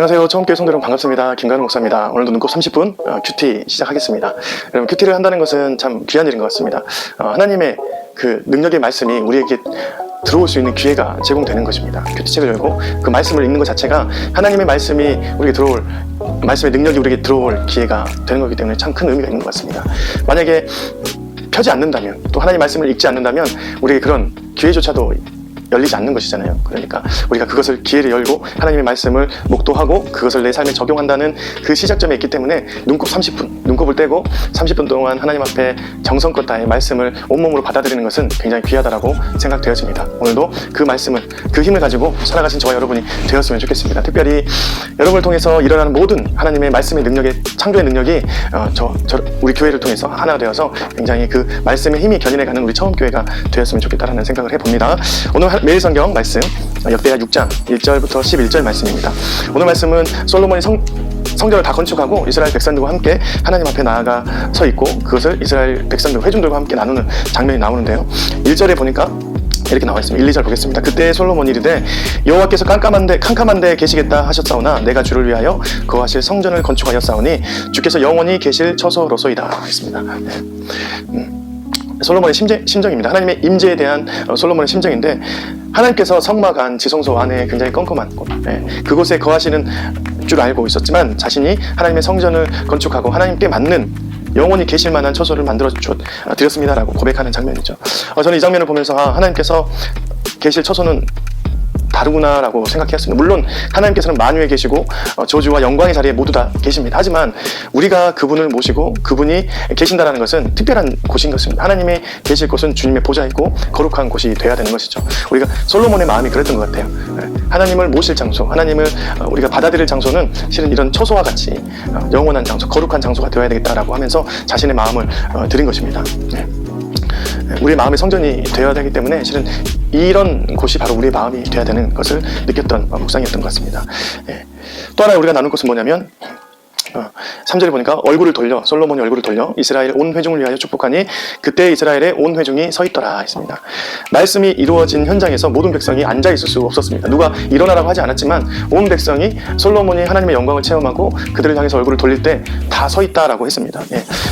안녕하세요. 처음교회 성도 여러분 반갑습니다. 김관우 목사입니다. 오늘도 눈곱 30분 큐티 시작하겠습니다. 여러분, 큐티를 한다는 것은 참 귀한 일인 것 같습니다. 하나님의 그 능력의 말씀이 우리에게 들어올 수 있는 기회가 제공되는 것입니다. 큐티책을 열고 그 말씀을 읽는 것 자체가 하나님의 말씀이 우리에게 들어올, 말씀의 능력이 우리에게 들어올 기회가 되는 거기 때문에 참 큰 의미가 있는 것 같습니다. 만약에 펴지 않는다면, 또 하나님의 말씀을 읽지 않는다면 우리에게 그런 기회조차도 열리지 않는 것이잖아요. 그러니까 우리가 그것을 기회를 열고 하나님의 말씀을 목도하고 그것을 내 삶에 적용한다는 그 시작점에 있기 때문에 눈곱 30분, 눈곱을 떼고 30분 동안 하나님 앞에 정성껏 다해 말씀을 온몸으로 받아들이는 것은 굉장히 귀하다라고 생각되어집니다. 오늘도 그 말씀을, 그 힘을 가지고 살아가신 저와 여러분이 되었으면 좋겠습니다. 특별히 여러분을 통해서 일어나는 모든 하나님의 말씀의 능력의, 창조의 능력이 우리 교회를 통해서 하나가 되어서 굉장히 그 말씀의 힘이 견인해가는 우리 처음교회가 되었으면 좋겠다라는 생각을 해봅니다. 오늘 매일 성경 말씀 역대하 6장 1절부터 11절 말씀입니다. 오늘 말씀은 솔로몬이 성전을 다 건축하고 이스라엘 백성들과 함께 하나님 앞에 나아가 서 있고 그것을 이스라엘 백성들, 회중들과 함께 나누는 장면이 나오는데요. 1절에 보니까 이렇게 나와 있습니다. 1, 2절 보겠습니다. 그때 솔로몬이 이르되 여호와께서 캄캄한 데 계시겠다 하셨사오나 내가 주를 위하여 거하실 성전을 건축하였사오니 주께서 영원히 계실 처소로소이다 했습니다. 솔로몬의 심정입니다. 하나님의 임재에 대한 솔로몬의 심정인데, 하나님께서 성막 안, 지성소 안에 굉장히 껌껌한 곳, 그곳에 거하시는 줄 알고 있었지만 자신이 하나님의 성전을 건축하고 하나님께 맞는 영원히 계실 만한 처소를 만들어 드렸습니다라고 고백하는 장면이죠. 저는 이 장면을 보면서 하나님께서 계실 처소는 다르구나라고 생각했습니다. 물론 하나님께서는 만유에 계시고 저주와 영광의 자리에 모두 다 계십니다. 하지만 우리가 그분을 모시고 그분이 계신다는 것은 특별한 곳인 것입니다. 하나님이 계실 곳은 주님의 보좌이고 거룩한 곳이 되어야 되는 것이죠. 우리가 솔로몬의 마음이 그랬던 것 같아요. 하나님을 모실 장소, 하나님을 우리가 받아들일 장소는 실은 이런 처소와 같이 영원한 장소, 거룩한 장소가 되어야 되겠다라고 하면서 자신의 마음을 드린 것입니다. 우리의 마음의 성전이 되어야 되기 때문에 실은 이런 곳이 바로 우리의 마음이 되어야 되는 것을 느꼈던 묵상이었던 것 같습니다. 또 하나 우리가 나눌 것은 뭐냐면 3절에 보니까 솔로몬이 얼굴을 돌려 이스라엘 온 회중을 위하여 축복하니 그때 이스라엘의 온 회중이 서 있더라 했습니다. 말씀이 이루어진 현장에서 모든 백성이 앉아 있을 수 없었습니다. 누가 일어나라고 하지 않았지만 온 백성이 솔로몬이 하나님의 영광을 체험하고 그들을 향해서 얼굴을 돌릴 때 다 서 있다라고 했습니다.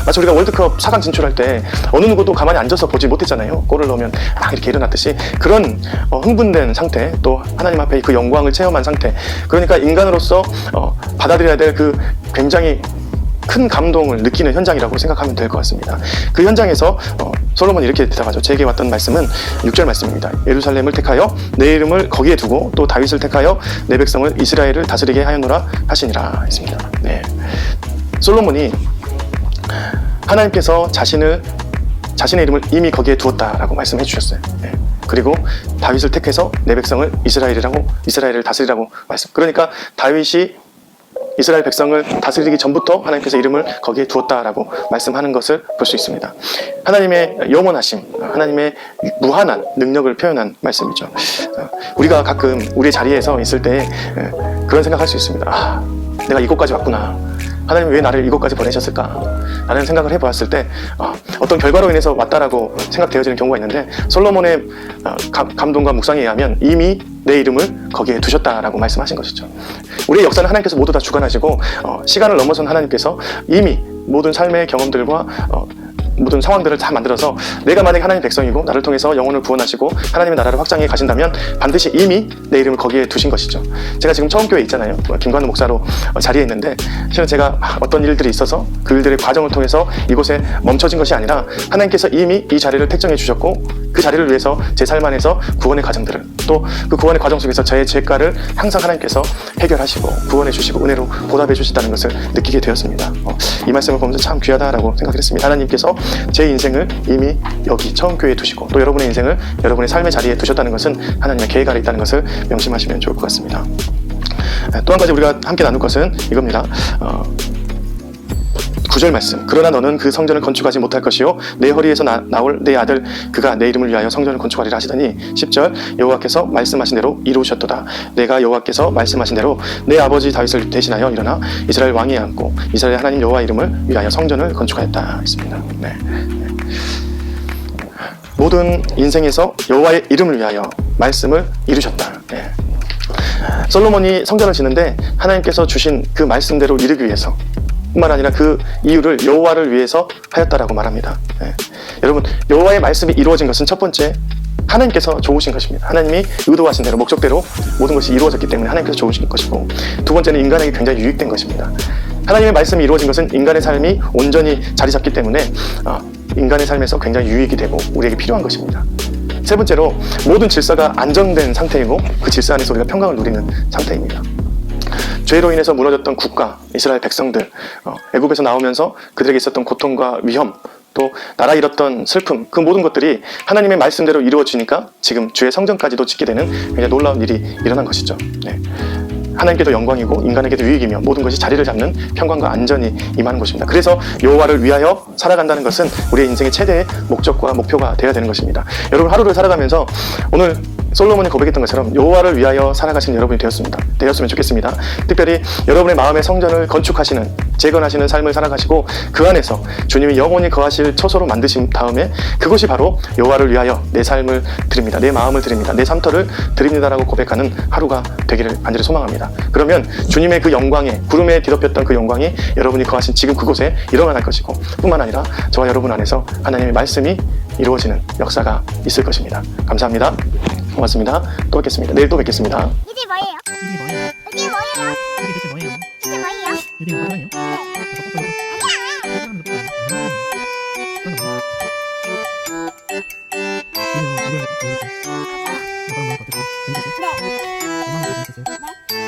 마치 우리가 월드컵 4강 진출할 때 어느 누구도 가만히 앉아서 보지 못했잖아요. 골을 넣으면 막 이렇게 일어났듯이 그런 흥분된 상태, 또 하나님 앞에 그 영광을 체험한 상태, 그러니까 인간으로서 받아들여야 될 그 굉장히 큰 감동을 느끼는 현장이라고 생각하면 될 것 같습니다. 그 현장에서 솔로몬이 이렇게 대답하죠. 제게 왔던 말씀은 6절 말씀입니다. 예루살렘을 택하여 내 이름을 거기에 두고 또 다윗을 택하여 내 백성을 이스라엘을 다스리게 하였노라 하시니라 했습니다. 솔로몬이 하나님께서 자신의 이름을 이미 거기에 두었다라고 말씀해 주셨어요. 그리고 다윗을 택해서 내 백성을 이스라엘을 다스리라고 말씀. 그러니까 다윗이 이스라엘 백성을 다스리기 전부터 하나님께서 이름을 거기에 두었다라고 말씀하는 것을 볼 수 있습니다. 하나님의 영원하심, 하나님의 무한한 능력을 표현한 말씀이죠. 우리가 가끔 우리의 자리에서 있을 때 그런 생각할 수 있습니다. 내가 이곳까지 왔구나. 하나님 왜 나를 이곳까지 보내셨을까? 라는 생각을 해보았을 때 어떤 결과로 인해서 왔다라고 생각되어지는 경우가 있는데, 솔로몬의 감동과 묵상에 의하면 이미 내 이름을 거기에 두셨다라고 말씀하신 것이죠. 우리의 역사는 하나님께서 모두 다 주관하시고 시간을 넘어선 하나님께서 이미 모든 삶의 경험들과 모든 상황들을 다 만들어서 내가 만약에 하나님의 백성이고 나를 통해서 영혼을 구원하시고 하나님의 나라를 확장해 가신다면 반드시 이미 내 이름을 거기에 두신 것이죠. 제가 지금 처음 교회에 있잖아요. 김관우 목사로 자리에 있는데, 실은 제가 어떤 일들이 있어서 그 일들의 과정을 통해서 이곳에 멈춰진 것이 아니라 하나님께서 이미 이 자리를 택정해 주셨고 그 자리를 위해서 제 삶 안에서 구원의 과정들을, 또 그 구원의 과정 속에서 저의 죄가를 항상 하나님께서 해결하시고 구원해 주시고 은혜로 보답해 주신다는 것을 느끼게 되었습니다. 이 말씀을 보면서 참 귀하다라고 생각했습니다. 하나님께서 제 인생을 이미 여기 처음 교회에 두시고 또 여러분의 인생을 여러분의 삶의 자리에 두셨다는 것은 하나님의 계획 아래 있다는 것을 명심하시면 좋을 것 같습니다. 또 한 가지 우리가 함께 나눌 것은 이겁니다. 9절 말씀. 그러나 너는 그 성전을 건축하지 못할 것이요 내 허리에서 나올 내 아들 그가 내 이름을 위하여 성전을 건축하리라 하시더니 10절 여호와께서 말씀하신 대로 이루셨도다. 내가 여호와께서 말씀하신 대로 내 아버지 다윗을 대신하여 일어나 이스라엘 왕위에 앉고 이스라엘 하나님 여호와 이름을 위하여 성전을 건축하였다 했습니다. 모든 인생에서 여호와의 이름을 위하여 말씀을 이루셨다. 솔로몬이 성전을 짓는데 하나님께서 주신 그 말씀대로 이루기 위해서 뿐만 아니라 그 이유를 여호와를 위해서 하였다라고 말합니다. 예. 여러분, 여호와의 말씀이 이루어진 것은 첫 번째 하나님께서 좋으신 것입니다. 하나님이 의도하신 대로 목적대로 모든 것이 이루어졌기 때문에 하나님께서 좋으신 것이고, 두 번째는 인간에게 굉장히 유익된 것입니다. 하나님의 말씀이 이루어진 것은 인간의 삶이 온전히 자리 잡기 때문에 인간의 삶에서 굉장히 유익이 되고 우리에게 필요한 것입니다. 세 번째로 모든 질서가 안정된 상태이고 그 질서 안에서 우리가 평강을 누리는 상태입니다. 죄로 인해서 무너졌던 국가, 이스라엘 백성들, 애굽에서 나오면서 그들에게 있었던 고통과 위험, 또 나라 잃었던 슬픔, 그 모든 것들이 하나님의 말씀대로 이루어지니까 지금 주의 성전까지도 짓게 되는 굉장히 놀라운 일이 일어난 것이죠. 네. 하나님께도 영광이고 인간에게도 유익이며 모든 것이 자리를 잡는 평강과 안전이 임하는 것입니다. 그래서 여호와를 위하여 살아간다는 것은 우리의 인생의 최대의 목적과 목표가 되어야 되는 것입니다. 여러분, 하루를 살아가면서 오늘 솔로몬이 고백했던 것처럼 여호와를 위하여 살아가시는 여러분이 되었으면 좋겠습니다. 특별히 여러분의 마음의 성전을 건축하시는, 재건하시는 삶을 살아가시고 그 안에서 주님이 영원히 거하실 처소로 만드신 다음에 그것이 바로 여호와를 위하여 내 삶을 드립니다, 내 마음을 드립니다, 내 삶터를 드립니다라고 고백하는 하루가 되기를 간절히 소망합니다. 그러면 주님의 그 영광에, 구름에 뒤덮였던 그 영광이 여러분이 거하신 지금 그곳에 일어날 것이고, 뿐만 아니라 저와 여러분 안에서 하나님의 말씀이 이루어지는 역사가 있을 것입니다. 감사합니다. 고맙습니다. 또 뵙겠습니다. 내일 또 뵙겠습니다. 이게 뭐예요? 이게 뭐예요? 이게 뭐예요? 이게 대체 뭐예요? 이게 뭐예요? 이게 뭐예요? 아니야. 네.